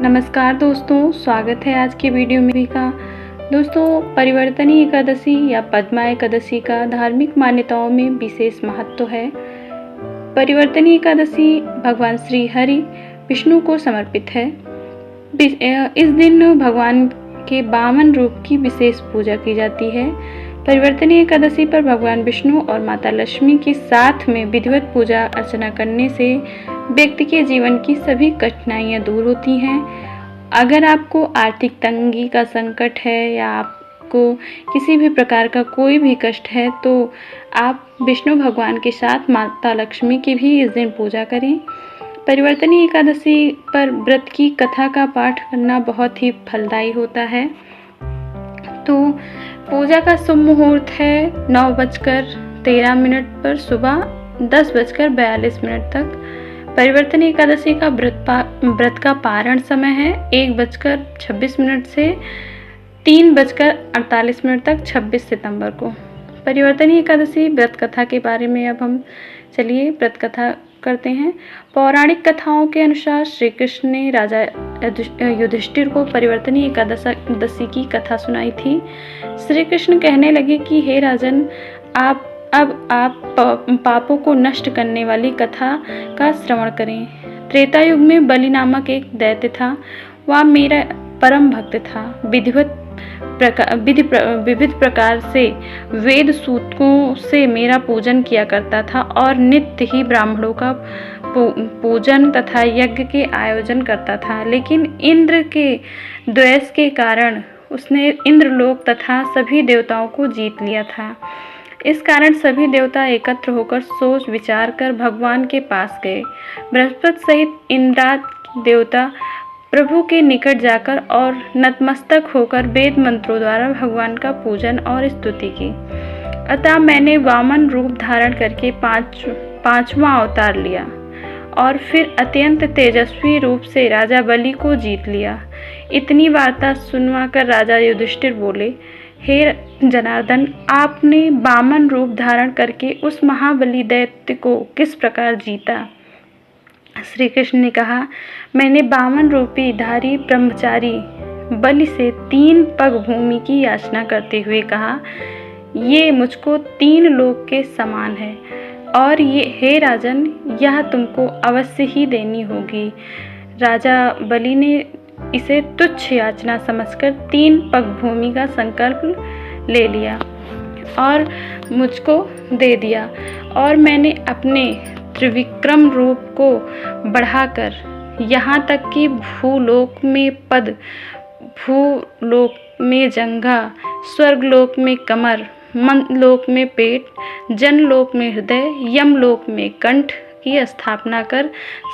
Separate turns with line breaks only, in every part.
नमस्कार दोस्तों, स्वागत है आज की वीडियो में का। दोस्तों, परिवर्तनी एकादशी या पद्मा एकादशी का धार्मिक मान्यताओं में विशेष महत्व है। परिवर्तनी एकादशी भगवान श्री हरि विष्णु को समर्पित है। इस दिन भगवान के 52 रूप की विशेष पूजा की जाती है। परिवर्तनी एकादशी पर भगवान विष्णु और माता लक्ष्मी के साथ में विधिवत पूजा अर्चना करने से व्यक्ति के जीवन की सभी कठिनाइयाँ दूर होती हैं। अगर आपको आर्थिक तंगी का संकट है या आपको किसी भी प्रकार का कोई भी कष्ट है तो आप विष्णु भगवान के साथ माता लक्ष्मी की भी इस दिन पूजा करें। परिवर्तनी एकादशी पर व्रत की कथा का पाठ करना बहुत ही फलदायी होता है। तो पूजा का शुभ मुहूर्त है 9:13 पर सुबह 10:42 तक। परिवर्तनी एकादशी का व्रत का पारण समय है 1:26 से 3:48 तक 26 सितंबर को। परिवर्तनी एकादशी व्रत कथा के बारे में अब हम चलिए व्रत कथा करते हैं। पौराणिक कथाओं के अनुसार श्री कृष्ण ने राजा युधिष्ठिर को परिवर्तनी एकादशी की कथा सुनाई थी। श्री कृष्ण कहने लगे कि हे राजन, आप पापों को नष्ट करने वाली कथा का श्रवण करें। त्रेता युग में बलि नामक एक दैत्य था। वह मेरा परम भक्त था। विविध प्रकार से वेद सूत्रों से मेरा पूजन किया करता था और नित्य ही ब्राह्मणों का पूजन तथा यज्ञ के आयोजन करता था। लेकिन इंद्र के द्वेष के कारण उसने इंद्रलोक तथा सभी देवताओं को जीत लिया था। इस कारण सभी देवता एकत्र होकर सोच विचार कर भगवान के पास गए। बृहस्पति सहित इंद्रादि देवता प्रभु के निकट जाकर और नतमस्तक होकर वेद मंत्रों द्वारा भगवान का पूजन और स्तुति की। अतः मैंने वामन रूप धारण करके पांचवा अवतार लिया और फिर अत्यंत तेजस्वी रूप से राजा बलि को जीत लिया। इतनी वार्ता सुनवाकर राजा युधिष्ठिर बोले, हे जनार्दन, आपने वामन रूप धारण करके उस महाबली दैत्य को किस प्रकार जीता? श्री कृष्ण ने कहा, मैंने वामन रूपी धारी ब्रह्मचारी बलि से 3 पग भूमि की याचना करते हुए कहा, ये मुझको 3 लोक के समान है और ये हे राजन, यह तुमको अवश्य ही देनी होगी। राजा बलि ने इसे तुच्छ याचना समझकर 3 पग भूमि का संकल्प ले लिया और मुझको दे दिया। और मैंने अपने त्रिविक्रम रूप को बढ़ाकर यहाँ तक कि भूलोक में पद, भूलोक में जंघा, स्वर्गलोक में कमर, मनलोक में पेट, जनलोक में हृदय, यमलोक में कंठ की स्थापना कर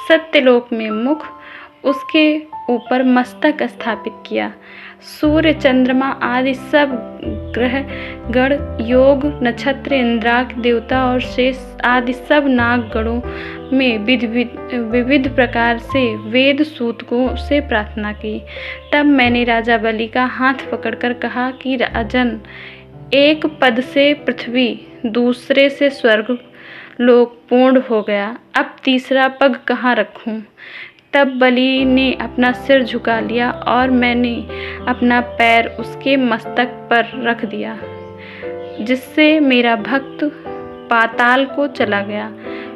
सत्यलोक में मुख, उसके ऊपर मस्तक स्थापित किया। सूर्य, चंद्रमा आदि सब ग्रह गण, योग, नक्षत्र, इंद्राक देवता और शेष आदि सब नाग गणों में विविध प्रकार से वेद सूतकों से प्रार्थना की। तब मैंने राजा बलि का हाथ पकड़कर कहा कि राजन, एक पद से पृथ्वी, दूसरे से स्वर्ग लोक पूर्ण हो गया। अब तीसरा पग कहाँ रखूं? तब बलि ने अपना सिर झुका लिया और मैंने अपना पैर उसके मस्तक पर रख दिया, जिससे मेरा भक्त पाताल को चला गया।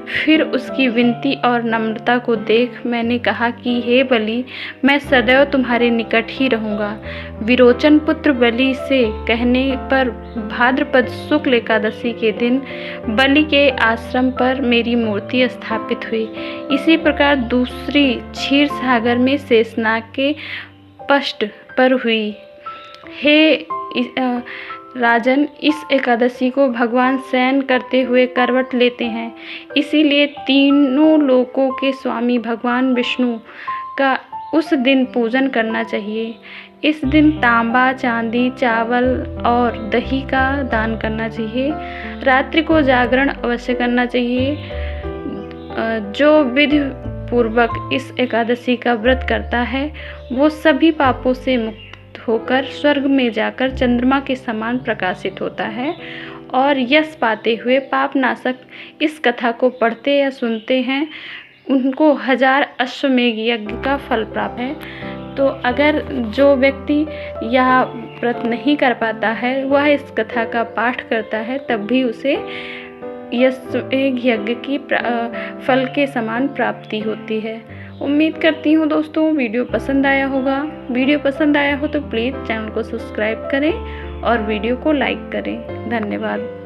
फिर उसकी विनती और नम्रता को देख मैंने कहा कि हे बलि, मैं सदैव तुम्हारे निकट ही रहूँगा। विरोचन पुत्र बलि से कहने पर भाद्रपद शुक्ल एकादशी के दिन बलि के आश्रम पर मेरी मूर्ति स्थापित हुई। इसी प्रकार दूसरी क्षीर सागर में शेषनाग के पृष्ठ पर हुई। हे राजन, इस एकादशी को भगवान शयन करते हुए करवट लेते हैं। इसीलिए तीनों लोकों के स्वामी भगवान विष्णु का उस दिन पूजन करना चाहिए। इस दिन तांबा, चांदी, चावल और दही का दान करना चाहिए। रात्रि को जागरण अवश्य करना चाहिए। जो विधि पूर्वक इस एकादशी का व्रत करता है वो सभी पापों से मुक्त होकर स्वर्ग में जाकर चंद्रमा के समान प्रकाशित होता है और यश पाते हुए पापनाशक इस कथा को पढ़ते या सुनते हैं उनको 1000 अश्वमेघ यज्ञ का फल प्राप्त है। तो अगर जो व्यक्ति यह व्रत नहीं कर पाता है वह इस कथा का पाठ करता है तब भी उसे एक यज्ञ की फल के समान प्राप्ति होती है। उम्मीद करती हूँ दोस्तों वीडियो पसंद आया होगा। वीडियो पसंद आया हो तो प्लीज़ चैनल को सब्सक्राइब करें और वीडियो को लाइक करें। धन्यवाद।